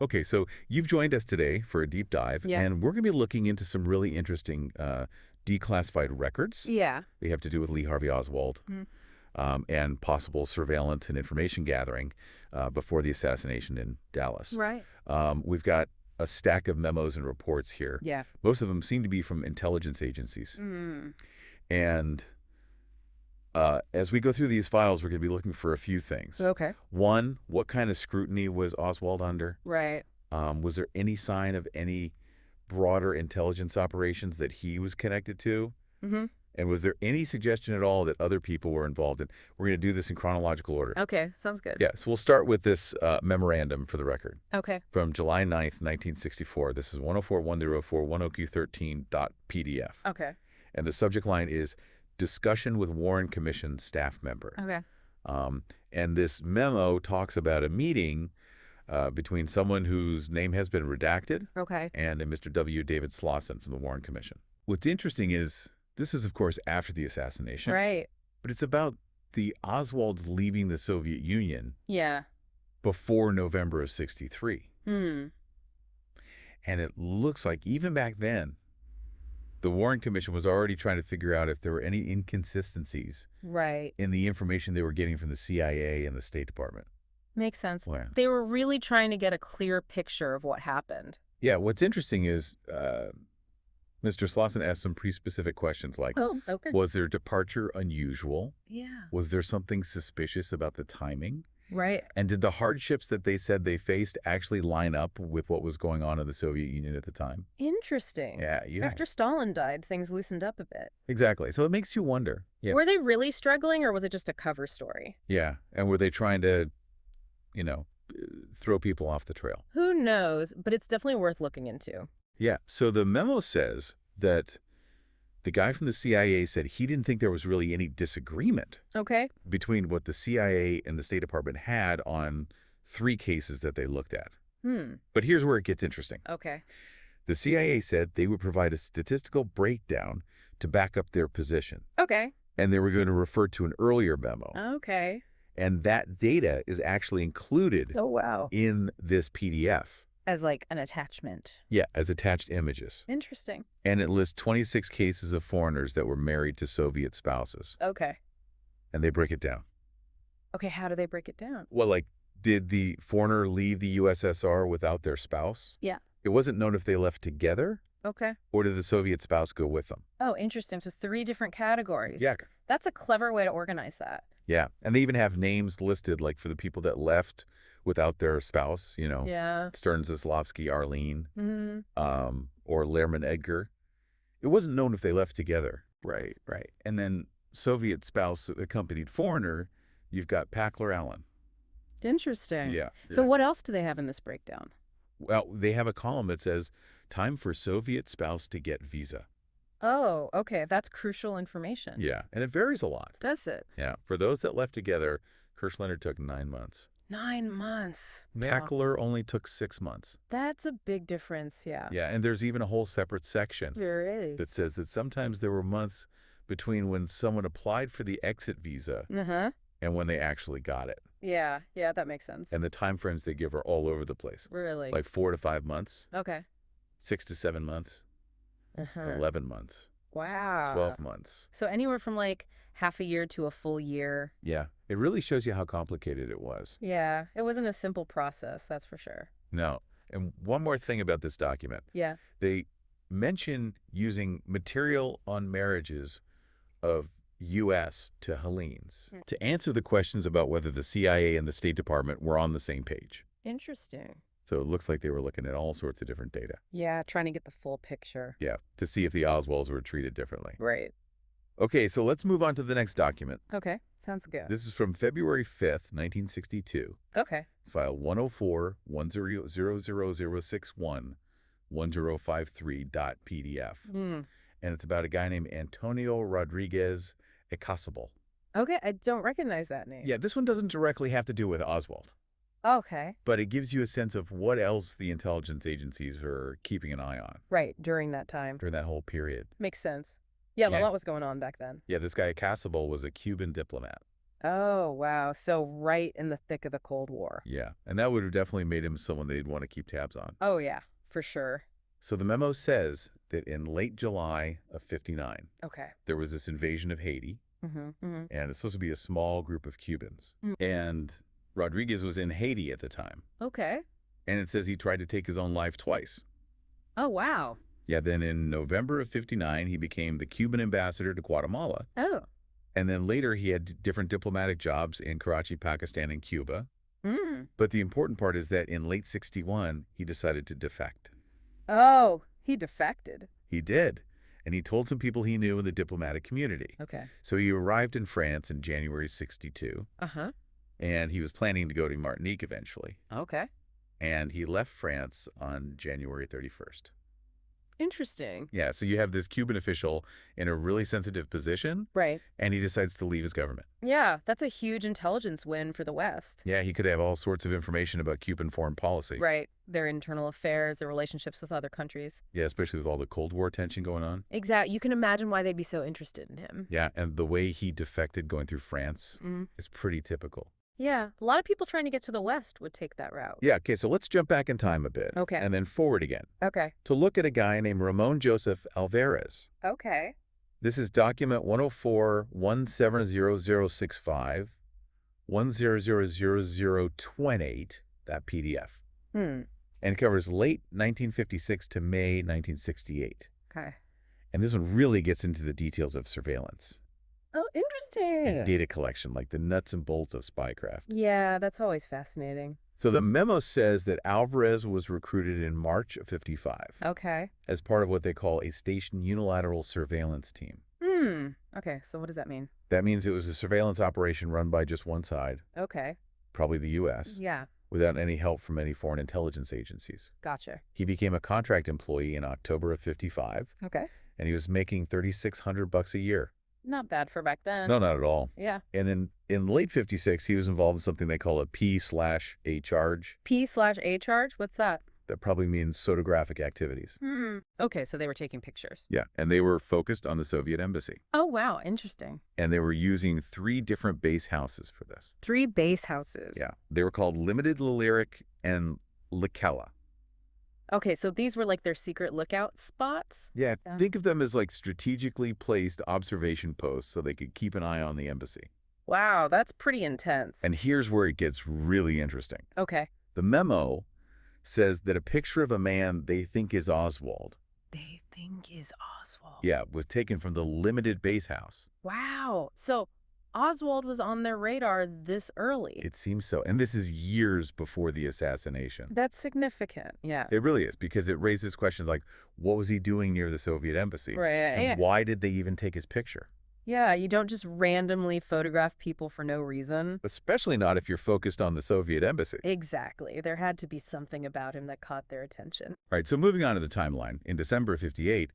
Okay, so you've joined us today for a deep dive, Yeah. and we're going to be looking into some really interesting declassified records. Yeah. They have to do with Lee Harvey Oswald Mhm. and possible surveillance and information gathering before the assassination in Dallas. Right. We've got a stack of memos and reports here. Yeah. Most of them seem to be from intelligence agencies. Mm. And as we go through these files, we're going to be looking for a few things. Okay. One, what kind of scrutiny was Oswald under? Right. Was there any sign of any broader intelligence operations that he was connected to? Mm-hmm. And was there any suggestion at all that other people were involved in? We're going to do this in chronological order. Okay. Sounds good. Yeah, so we'll start with this memorandum for the record Okay. from July 9th, 1964. This is 104.1004.10q13.pdf. Okay. And the subject line is discussion with Warren Commission staff member. Okay. And this memo talks about a meeting between someone whose name has been redacted Okay. and a Mr. W. David Slauson from the Warren Commission. What's interesting is this is, of course, after the assassination, Right. but it's about the Oswalds leaving the Soviet Union Yeah. before November of '63. Hmm. And it looks like even back then, the Warren Commission was already trying to figure out if there were any inconsistencies Right. in the information they were getting from the CIA and the State Department. Makes sense. Well, They were really trying to get a clear picture of what happened. yeah, what's interesting is Mr. Slauson asked some pretty specific questions like, Oh, okay. was their departure unusual? Yeah. Was there something suspicious about the timing? Right. And did the hardships that they said they faced actually line up with what was going on in the Soviet Union at the time? Interesting. Yeah. After Stalin died, things loosened up a bit. Exactly. So it makes you wonder. Yeah. Were they really struggling, or was it just a cover story? Yeah. And were they trying to, throw people off the trail? Who knows, but it's definitely worth looking into. Yeah. So the memo says that the guy from the CIA said he didn't think there was really any disagreement Okay. between what the CIA and the State Department had on 3 cases that they looked at. But here's where it gets interesting. Okay. The CIA said they would provide a statistical breakdown to back up their position, Okay. and they were going to refer to an earlier memo. Okay. And that data is actually included Oh, wow. in this PDF. As like an attachment. Yeah, as attached images. Interesting. And it lists 26 cases of foreigners that were married to Soviet spouses. Okay. And they break it down. Okay, how do they break it down? Well, like, did the foreigner leave the USSR without their spouse? Yeah. It wasn't known if they left together, Okay. or did the Soviet spouse go with them? Oh, interesting. So 3 different categories. Yeah. That's a clever way to organize that. Yeah. And they even have names listed, like for the people that left without their spouse, Yeah. Stern Zaslavsky, Arlene, Mm-hmm. or Lehrman Edgar. It wasn't known if they left together. Right, right. And then Soviet spouse accompanied foreigner, you've got Packler Allen. Interesting. Yeah. So what else do they have in this breakdown? Well, they have a column that says, time for Soviet spouse to get visa. Oh, okay. That's crucial information. Yeah. And it varies a lot. Does it? Yeah. For those that left together, Kirschlander took 9 months. 9 months. Wow. Packler only took 6 months. That's a big difference, yeah. Yeah. And there's even a whole separate section There is. that says that sometimes there were months between when someone applied for the exit visa Uh-huh. and when they actually got it. Yeah, that makes sense. And the time frames they give are all over the place. Really? Like 4 to 5 months, Okay. 6 to 7 months, Uh-huh. 11 months, Wow. 12 months. So anywhere from like half a year to a full year. Yeah. It really shows you how complicated it was. Yeah, it wasn't a simple process, that's for sure. No. And one more thing about this document. Yeah. They mention using material on marriages of U.S. to Hellenes to answer the questions about whether the CIA and the State Department were on the same page. Interesting. So it looks like they were looking at all sorts of different data. Yeah, trying to get the full picture. Yeah, to see if the Oswalds were treated differently. Right. Okay, so let's move on to the next document. Okay, sounds good. This is from February 5th, 1962. Okay. It's file 104-100061-1053.pdf. And it's about a guy named Antonio Rodriguez Ecasable. Okay, I don't recognize that name. Yeah, this one doesn't directly have to do with Oswald, Okay. but it gives you a sense of what else the intelligence agencies are keeping an eye on Right, during that time. during that whole period. Makes sense. Yeah, Yeah. a lot was going on back then. Yeah, this guy Ecasable was a Cuban diplomat. Oh, wow. So right in the thick of the Cold War. Yeah, and that would have definitely made him someone they'd want to keep tabs on. Oh, yeah, for sure. So the memo says that in late July of 59, Okay. there was this invasion of Haiti, Mm-hmm. and it's supposed to be a small group of Cubans. And Rodriguez was in Haiti at the time, Okay. and it says he tried to take his own life twice. Oh, wow. Yeah, then in November of 59, he became the Cuban ambassador to Guatemala. Oh. And then later he had different diplomatic jobs in Karachi, Pakistan, and Cuba. Mm. But the important part is that in late 61, he decided to defect. Oh, he defected. He did. And he told some people he knew in the diplomatic community. Okay. So he arrived in France in January 62, Uh-huh. and he was planning to go to Martinique eventually. Okay. And he left France on January 31st. Interesting. Yeah, so you have this Cuban official in a really sensitive position, Right. and he decides to leave his government. Yeah, that's a huge intelligence win for the West. Yeah, he could have all sorts of information about Cuban foreign policy. Right. Their internal affairs, their relationships with other countries. Yeah, especially with all the Cold War tension going on. Exactly. You can imagine why they'd be so interested in him. Yeah, and the way he defected going through France Mm. is pretty typical. Yeah, a lot of people trying to get to the West would take that route. Yeah, okay, so let's jump back in time a bit. Okay. And then forward again Okay. to look at a guy named Ramon Joseph Alvarez. Okay. This is document 104-170065, 1000028, that PDF. Hmm. And it covers late 1956 to May 1968. Okay. And this one really gets into the details of surveillance Oh, interesting. and data collection, like the nuts and bolts of spycraft. Yeah, that's always fascinating. So the memo says that Alvarez was recruited in March of 55 Okay. as part of what they call a station unilateral surveillance team. Hmm. Okay, so what does that mean? That means it was a surveillance operation run by just one side, Okay. probably the U.S., Yeah, without any help from any foreign intelligence agencies. gotcha. He became a contract employee in October of 55, Okay. and he was making $3,600 a year. Not bad for back then. No, not at all. Yeah. And then in late 56, he was involved in something they call a P/A charge. P/A charge? What's that? That probably means photographic activities. Hmm. Okay, so they were taking pictures. Yeah, and they were focused on the Soviet embassy. Oh, wow. Interesting. And they were using 3 different base houses for this. 3 base houses. Yeah, they were called Limited Lyric and Lekela. Okay, so these were like their secret lookout spots? Yeah, Yeah. think of them as like strategically placed observation posts so they could keep an eye on the embassy. Wow, that's pretty intense. And here's where it gets really interesting. Okay. The memo says that a picture of a man they think is Oswald, They think is Oswald. yeah, was taken from the Limited base house. Wow. So Oswald was on their radar this early. It seems so. And this is years before the assassination. That's significant. Yeah. It really is, because it raises questions like, what was he doing near the Soviet embassy? Right. And Yeah. why did they even take his picture? Yeah, you don't just randomly photograph people for no reason. Especially not if you're focused on the Soviet embassy. Exactly. There had to be something about him that caught their attention. All right, so moving on to the timeline. In December of 58,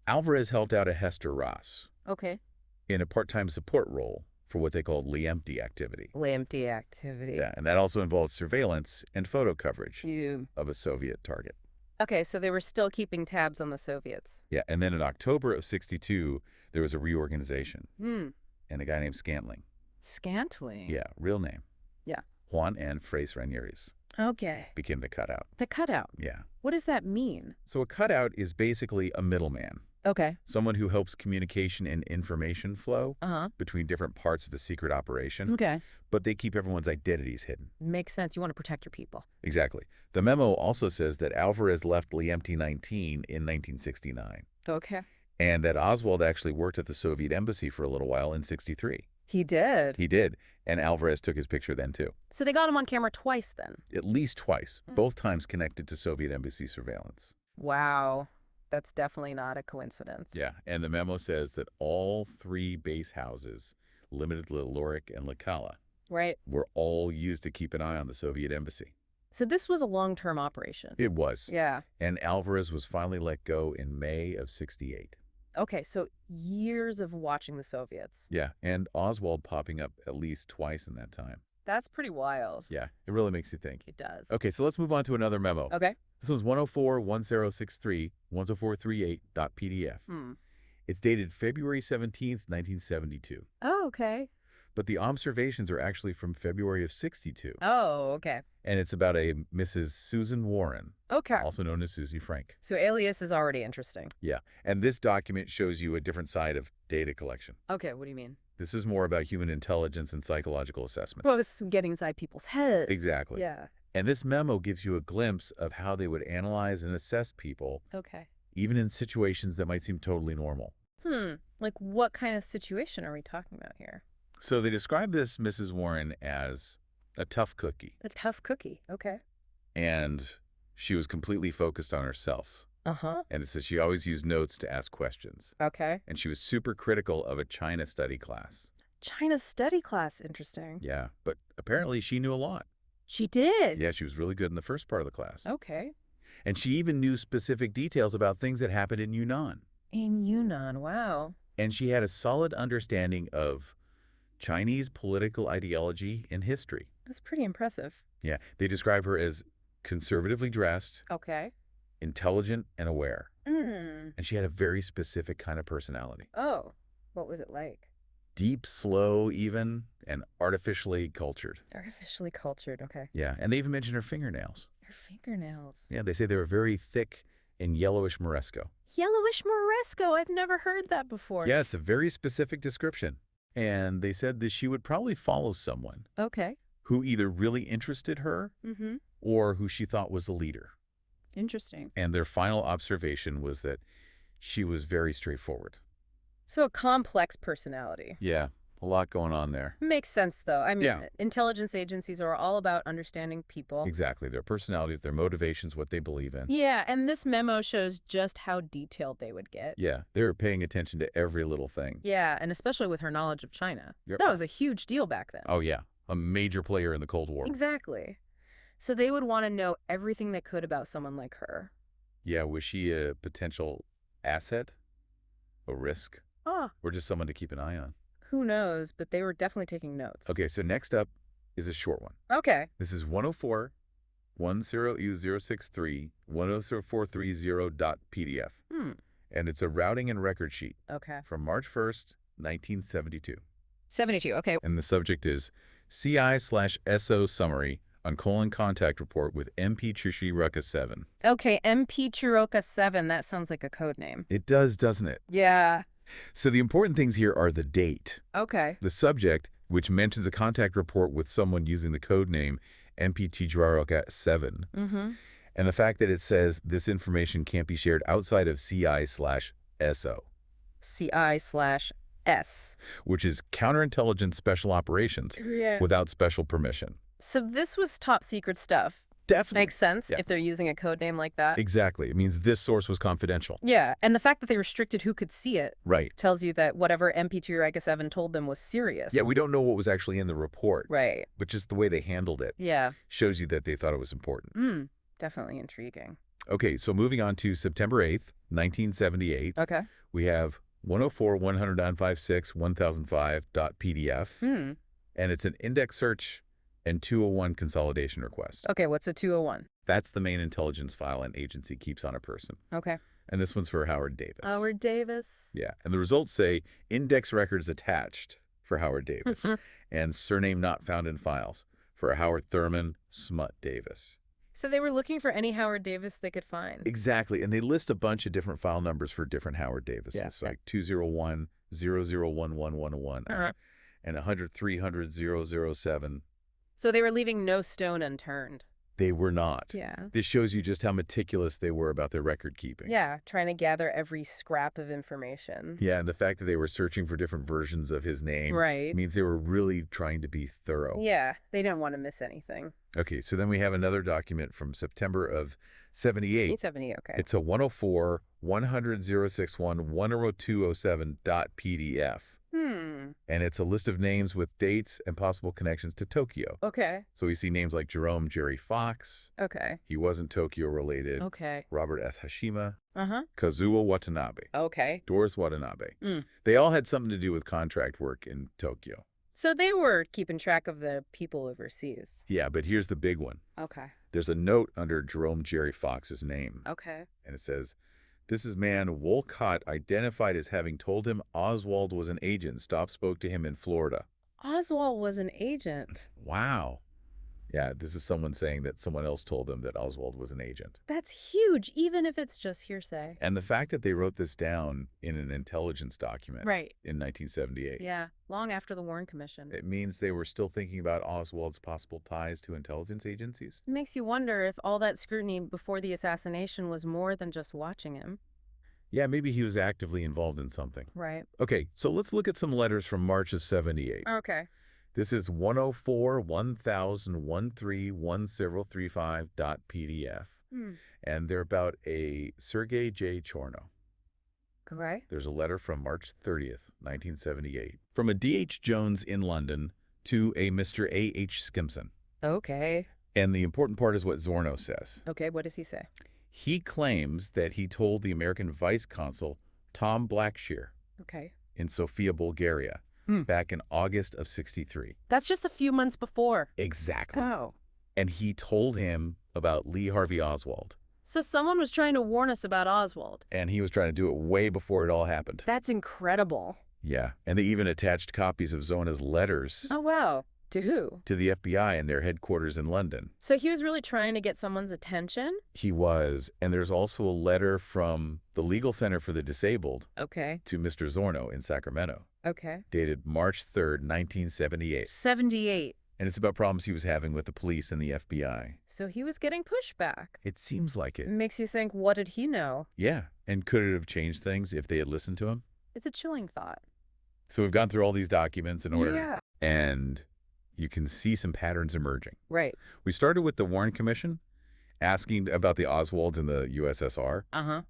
Alvarez helped out a Hester Ross Okay. in a part-time support role for what they called empty activity. Empty activity. Yeah, and that also involved surveillance and photo coverage You. of a Soviet target. Okay, so they were still keeping tabs on the Soviets. Yeah, and then in October of 62, there was a reorganization, Hmm. and a guy named Scantling. Scantling. Yeah, real name. Yeah. Juan N. Frace Ranieres Okay. became the cutout. The cutout. Yeah. What does that mean? So a cutout is basically a middleman, Okay. someone who helps communication and information flow Uh-huh. between different parts of a secret operation, Okay. but they keep everyone's identities hidden. Makes sense. You want to protect your people. Exactly. The memo also says that Alvarez left Liempty 19 in 1969, Okay. and that Oswald actually worked at the Soviet embassy for a little while in 63. He did. He did, and Alvarez took his picture then too. So they got him on camera twice then. At least twice, both times connected to Soviet embassy surveillance. Wow. That's definitely not a coincidence. Yeah, and the memo says that all 3 base houses, Limited Lyric and Lekela, Right. were all used to keep an eye on the Soviet embassy. So this was a long-term operation. It was. Yeah. And Alvarez was finally let go in May of 68. Okay, so years of watching the Soviets. Yeah, and Oswald popping up at least twice in that time. That's pretty wild. Yeah, it really makes you think. It does. Okay, so let's move on to another memo. Okay. This one's 104-1063, 10438.pdf. Hmm. It's dated February 17th, 1972. Oh, okay. But the observations are actually from February of 62. Oh, okay. And it's about a Mrs. Susan Warren, Okay. also known as Susie Frank. So alias is already interesting. Yeah. And this document shows you a different side of data collection. Okay, what do you mean? This is more about human intelligence and psychological assessment. Well, this is getting inside people's heads. Exactly. Yeah. And this memo gives you a glimpse of how they would analyze and assess people, Okay. even in situations that might seem totally normal. Like what kind of situation are we talking about here? So they describe this Mrs. Warren as a tough cookie, A tough cookie. Okay. and she was completely focused on herself. Uh-huh. And it says she always used notes to ask questions. Okay. And she was super critical of a China study class. China study class. Interesting. Yeah, but apparently she knew a lot. She did? Yeah, she was really good in the first part of the class. Okay. And she even knew specific details about things that happened in Yunnan. In Yunnan. Wow. And she had a solid understanding of Chinese political ideology and history. That's pretty impressive. Yeah, they describe her as conservatively dressed, Okay. intelligent, and aware. Mm. And she had a very specific kind of personality. Oh, what was it like? Deep, slow even, and artificially cultured. Artificially cultured. Okay. Yeah, and they even mention her fingernails. Her fingernails. Yeah, they say they were very thick and yellowish moresco. Yellowish moresco. I've never heard that before. Yeah, it's a very specific description. And they said that she would probably follow someone Okay. who either really interested her Mm-hmm. or who she thought was a leader. Interesting. And their final observation was that she was very straightforward. So a complex personality. Yeah, a lot going on there. Makes sense, though. I mean, Yeah. intelligence agencies are all about understanding people. Exactly. Their personalities, their motivations, what they believe in. Yeah, and this memo shows just how detailed they would get. Yeah, they were paying attention to every little thing. Yeah, and especially with her knowledge of China. Yep. That was a huge deal back then. Oh, yeah. A major player in the Cold War. Exactly. So they would want to know everything they could about someone like her. Yeah, was she a potential asset? A risk? Ah, Or just someone to keep an eye on? who knows, but they were definitely taking notes. Okay, so next up is a short one. Okay. This is 104 10E063 100430.pdf. And it's a routing and record sheet Okay. from March 1st, 1972. 72. Okay. And the subject is CI/SO summary on colon contact report with MP Chushiraka 7. Okay, MP Chiroka 7. That sounds like a code name. It does, doesn't it? Yeah. So the important things here are the date, Okay. the subject, which mentions a contact report with someone using the code name MP Chiroka 7, Mm-hmm. and the fact that it says this information can't be shared outside of CI/SO, CI/S. which is Counterintelligence Special Operations Yeah. without special permission. So this was top secret stuff. Definitely. Makes sense Yeah. if they're using a code name like that. Exactly. It means this source was confidential. Yeah, and the fact that they restricted who could see it Right. tells you that whatever MP2 7 told them was serious. Yeah, we don't know what was actually in the report, Right. but just the way they handled it Yeah. shows you that they thought it was important. Definitely intriguing. Okay, so moving on to September 8th, 1978, Okay. we have 104.109.56.1005.pdf, Hmm. and it's an index search and 201 consolidation request. Okay, what's a 201? That's the main intelligence file an agency keeps on a person. Okay. And this one's for Howard Davis. Howard Davis. Yeah, and the results say index records attached for Howard Davis and surname not found in files for Howard Thurman Smut Davis. So they were looking for any Howard Davis they could find. Exactly, and they list a bunch of different file numbers for different Howard Davises, like 201 001111 and 100 300 007. So they were leaving no stone unturned. They were not. Yeah. This shows you just how meticulous they were about their record keeping. Yeah, trying to gather every scrap of information. Yeah, and the fact that they were searching for different versions of his name Right. means they were really trying to be thorough. Yeah, they didn't want to miss anything. Okay, so then we have another document from September of 78. 870, okay. It's a 104 100 061 10207.pdf. And it's a list of names with dates and possible connections to Tokyo. Okay. So we see names like Jerome Jerry Fox. Okay. He wasn't Tokyo related. Okay. Robert S. Hashima. Uh-huh. Kazuo Watanabe. Okay. Doris Watanabe. Mm. They all had something to do with contract work in Tokyo. So they were keeping track of the people overseas. Yeah, but here's the big one. Okay. There's a note under Jerome Jerry Fox's name. Okay. And it says, this is man Wolcott identified as having told him Oswald was an agent. Spoke to him in Florida. Oswald was an agent. Wow. Yeah, this is someone saying that someone else told them that Oswald was an agent. That's huge, even if it's just hearsay. And the fact that they wrote this down in an intelligence document Right. in 1978, Yeah, long after the Warren Commission. it means they were still thinking about Oswald's possible ties to intelligence agencies? It makes you wonder if all that scrutiny before the assassination was more than just watching him. Yeah, maybe he was actively involved in something. Right. Okay, so let's look at some letters from March of 78. Okay. This is 104-1000-1035.pdf, and they're about a Sergei J. Chorno. Okay. There's a letter from March 30th, 1978, from a D.H. Jones in London to a Mr. A.H. Skimpson. Okay. And the important part is what Zorno says. Okay, what does he say? He claims that he told the American vice consul, Tom Blackshear, Okay. in Sofia, Bulgaria, back in August of 63. That's just a few months before. Exactly. Oh. And he told him about Lee Harvey Oswald. So someone was trying to warn us about Oswald. And he was trying to do it way before it all happened. That's incredible. Yeah. And they even attached copies of Zona's letters Oh, wow. To who? to the FBI in their headquarters in London. So he was really trying to get someone's attention? He was. And there's also a letter from the Legal Center for the Disabled Okay. to Mr. Zorno in Sacramento, Okay. dated March 3rd, 1978. 78. And it's about problems he was having with the police and the FBI. So he was getting pushback. It seems like It it. makes you think, what did he know? Yeah. And could it have changed things if they had listened to him? It's a chilling thought. So we've gone through all these documents in order. Yeah. And you can see some patterns emerging. Right. We started with the Warren Commission, asking about the Oswalds in the USSR. Uh-huh.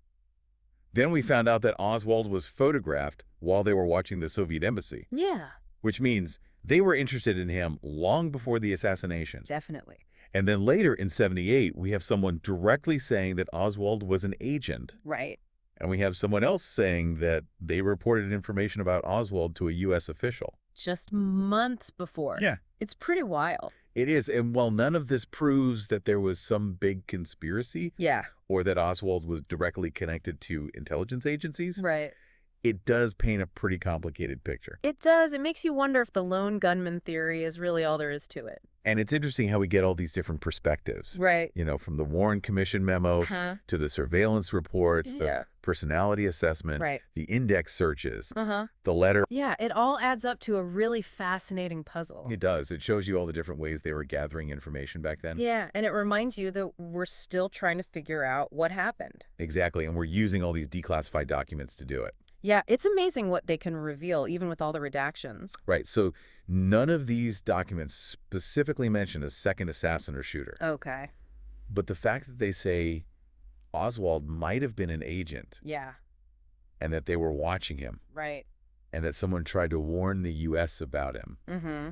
Then we found out that Oswald was photographed while they were watching the Soviet embassy, Yeah. which means they were interested in him long before the assassination. Definitely. And then later in 78, we have someone directly saying that Oswald was an agent. Right. And we have someone else saying that they reported information about Oswald to a U.S. official. Just months before. Yeah. It's pretty wild. It is. And while none of this proves that there was some big conspiracy Yeah. or that Oswald was directly connected to intelligence agencies, Right. it does paint a pretty complicated picture. It does. It makes you wonder if the lone gunman theory is really all there is to it. And it's interesting how we get all these different perspectives. Right. You know, from the Warren Commission memo Uh-huh. to the surveillance reports, Yeah. the personality assessment, Right. the index searches, Uh-huh. the letter. Yeah, it all adds up to a really fascinating puzzle. It does. It shows you all the different ways they were gathering information back then. Yeah, and it reminds you that we're still trying to figure out what happened. Exactly. And we're using all these declassified documents to do it. Yeah, it's amazing what they can reveal, even with all the redactions. Right. So none of these documents specifically mention a second assassin or shooter. Okay. But the fact that they say Oswald might have been an agent Yeah, and that they were watching him right. and that someone tried to warn the U.S. about him, Mm-hmm.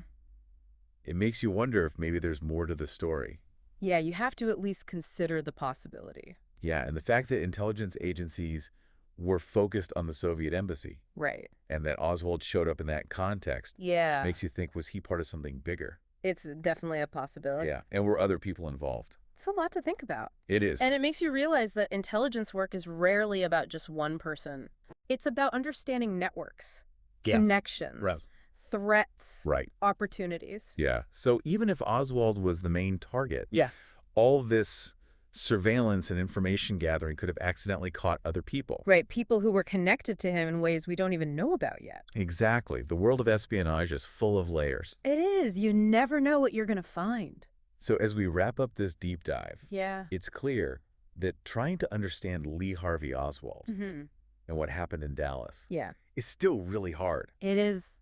it makes you wonder if maybe there's more to the story. Yeah, you have to at least consider the possibility. Yeah. And the fact that intelligence agencies were focused on the Soviet embassy Right. and that Oswald showed up in that context Yeah, makes you think, was he part of something bigger? it's definitely a possibility. Yeah. And were other people involved? It's a lot to think about. It is. And it makes you realize that intelligence work is rarely about just one person. It's about understanding networks, Yeah. connections, Right. threats, Right. opportunities. Yeah. So even if Oswald was the main target, Yeah. all this surveillance and information gathering could have accidentally caught other people. Right, people who were connected to him in ways we don't even know about yet. Exactly. The world of espionage is full of layers. It is. You never know what you're going to find. So as we wrap up this deep dive, Yeah. it's clear that trying to understand Lee Harvey Oswald Mm-hmm. and what happened in Dallas Yeah. is still really hard. It is.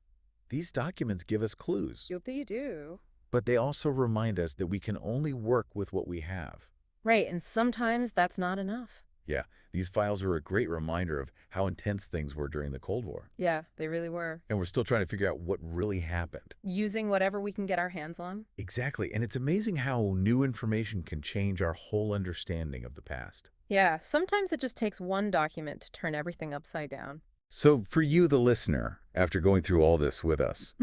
These documents give us clues, You do. but they also remind us that we can only work with what we have. Right, and sometimes that's not enough. Yeah, these files are a great reminder of how intense things were during the Cold War. Yeah, they really were. And we're still trying to figure out what really happened. Using whatever we can get our hands on. Exactly. And it's amazing how new information can change our whole understanding of the past. Yeah, sometimes it just takes one document to turn everything upside down. So for you, the listener, after going through all this with us,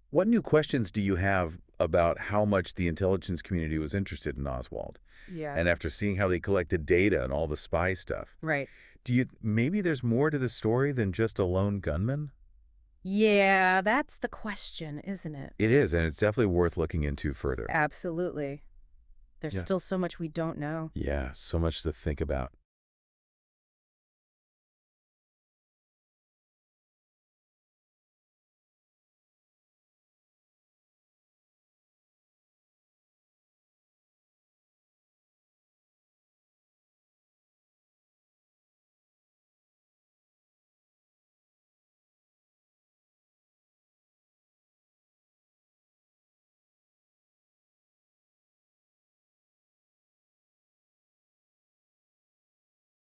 what new questions do you have about how much the intelligence community was interested in Oswald? Yeah. And after seeing how they collected data and all the spy stuff, Right. maybe there's more to the story than just a lone gunman? Yeah, that's the question, isn't it? It is, and it's definitely worth looking into further. Absolutely. There's Yeah. still so much we don't know. Yeah, so much to think about.